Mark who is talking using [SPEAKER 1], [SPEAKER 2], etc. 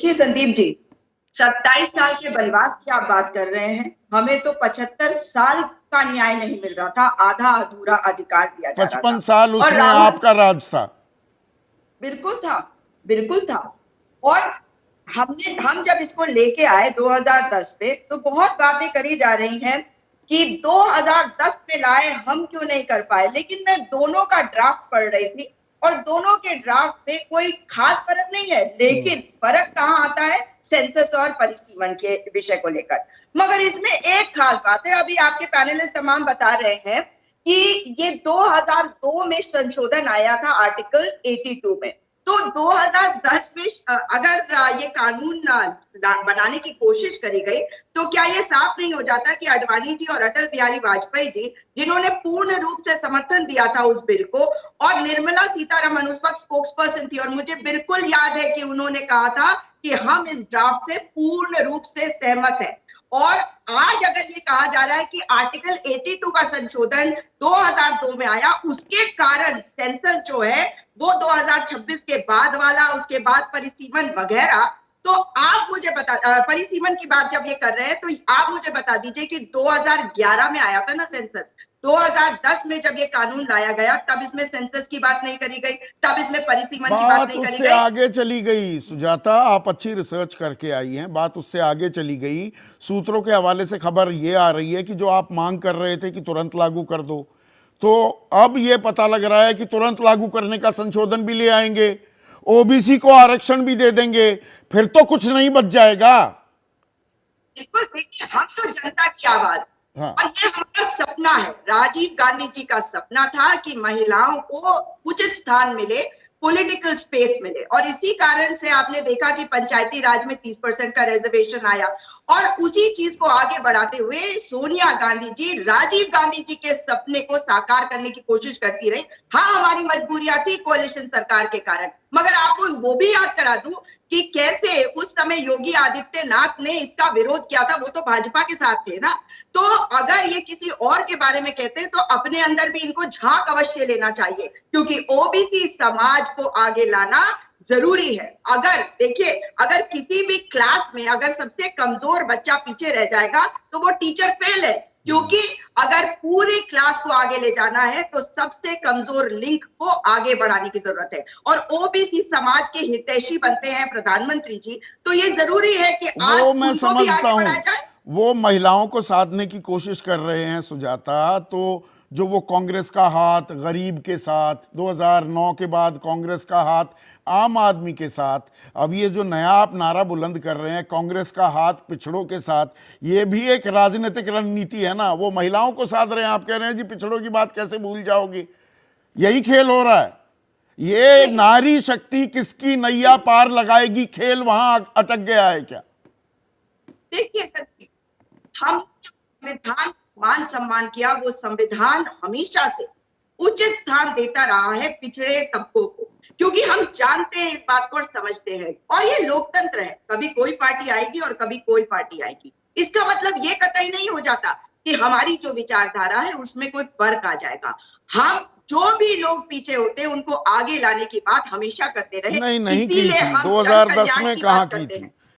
[SPEAKER 1] देखिए संदीप जी, 27 साल के वनवास की आप बात कर रहे हैं। हमें तो 75 साल का न्याय नहीं मिल रहा था, आधा अधूरा अधिकार दिया जा रहा
[SPEAKER 2] 55
[SPEAKER 1] था।
[SPEAKER 2] साल
[SPEAKER 1] और
[SPEAKER 2] उसमें
[SPEAKER 1] राहुल,
[SPEAKER 2] आपका राज था।
[SPEAKER 1] बिल्कुल था, बिल्कुल था। और हम जब इसको लेके आए 2010 में, तो बहुत बातें करी जा रही हैं कि 2010 में लाए, हम क्यों नहीं कर पाए। लेकिन मैं दोनों का ड्राफ्ट पढ़ रही थी और दोनों के ड्राफ्ट में कोई खास फर्क नहीं है, लेकिन फर्क कहाँ आता है, सेंसस और परिसीमन के विषय को लेकर। मगर इसमें एक खास बात है, अभी आपके पैनलिस्ट तमाम बता रहे हैं कि ये 2002 में संशोधन आया था आर्टिकल 82 में। तो 2010 में अगर ये कानून बनाने की कोशिश करी गई, तो क्या ये साफ नहीं हो जाता कि आडवाणी जी और अटल बिहारी वाजपेयी जी, जिन्होंने पूर्ण रूप से समर्थन दिया था उस बिल को, और निर्मला सीतारमण उस वक्त स्पोक्स पर्सन थी, और मुझे बिल्कुल याद है कि उन्होंने कहा था कि हम इस ड्राफ्ट से पूर्ण रूप से सहमत हैं। और आज अगर ये कहा जा रहा है कि आर्टिकल 82 का संशोधन 2002 में आया, उसके कारण सेंसस जो है वो 2026 के बाद वाला, उसके बाद परिसीमन वगैरह, तो आप मुझे बता, परिसीमन की बात जब ये कर रहे हैं तो आप मुझे बता दीजिए कि 2011 में आया था ना सेंसस, 2010 में जब ये कानून लाया गया तब इसमें सेंसस की बात नहीं करी गई, तब इसमें परिसीमन की बात नहीं करी
[SPEAKER 2] उससे
[SPEAKER 1] गई।
[SPEAKER 2] आगे चली गई सुजाता, आप अच्छी रिसर्च करके आई हैं, बात उससे आगे चली गई। सूत्रों के हवाले से खबर ये आ रही है कि जो आप मांग कर रहे थे कि तुरंत लागू कर दो, तो अब ये पता लग रहा है कि तुरंत लागू करने का संशोधन भी ले आएंगे, ओबीसी को आरक्षण भी दे देंगे, फिर तो कुछ नहीं बच जाएगा।
[SPEAKER 1] बिल्कुल, देखिए हम तो जनता की आवाज,
[SPEAKER 2] हाँ।
[SPEAKER 1] और ये हमारा सपना है, राजीव गांधी जी का सपना था कि महिलाओं को उचित स्थान मिले, पॉलिटिकल स्पेस मिले। और इसी कारण से आपने देखा कि पंचायती राज में 30% का रिजर्वेशन आया, और उसी चीज को आगे बढ़ाते हुए सोनिया गांधी जी, राजीव गांधी जी के सपने को साकार करने की कोशिश करती रही। हाँ, हमारी मजबूरियां थी कोalition सरकार के कारण, मगर आपको वो भी याद करा दूं कि कैसे उस समय योगी आदित्यनाथ ने इसका विरोध किया था, वो तो भाजपा के साथ थे ना। तो अगर ये किसी और के बारे में कहते हैं तो अपने अंदर भी इनको झांक अवश्य लेना चाहिए, क्योंकि ओबीसी समाज को आगे लाना जरूरी है। अगर देखिए, अगर किसी भी क्लास में अगर सबसे कमजोर बच्चा पीछे रह जाएगा तो वो टीचर फेल है, क्योंकि अगर पूरी क्लास को आगे ले जाना है तो सबसे कमजोर लिंक को आगे बढ़ाने की जरूरत है। और ओबीसी समाज के हितैषी बनते हैं प्रधानमंत्री जी, तो ये जरूरी है कि आज उनको भी आगे बढ़ाया जाए।
[SPEAKER 2] वो महिलाओं को साधने की कोशिश कर रहे हैं सुजाता, तो जो वो कांग्रेस का हाथ गरीब के साथ, 2009 के बाद कांग्रेस का हाथ आम आदमी के साथ, अब ये जो नया आप नारा बुलंद कर रहे हैं कांग्रेस का हाथ पिछड़ों के साथ, ये भी एक राजनीतिक रणनीति है ना। वो महिलाओं को साध रहे हैं, आप कह रहे हैं जी पिछड़ों की बात कैसे भूल जाओगे, यही खेल हो रहा है। ये नारी शक्ति किसकी नैया पार लगाएगी, खेल वहां अटक गया है क्या?
[SPEAKER 1] देखिए सत्य, हम जो संविधान मान सम्मान किया, वो संविधान हमेशा से उचित स्थान देता रहा है पिछड़े तबकों को, क्योंकि हम जानते हैं इस बात को और समझते हैं। और ये लोकतंत्र है, कभी कोई पार्टी आएगी और कभी कोई पार्टी आएगी। इसका मतलब ये कतई नहीं हो जाता कि हमारी जो विचारधारा है उसमें कोई फर्क आ जाएगा। हम जो भी लोग पीछे होते हैं उनको आगे लाने की बात हमेशा करते रहे।
[SPEAKER 2] नहीं की थी, 2010 में कहाँ की थी।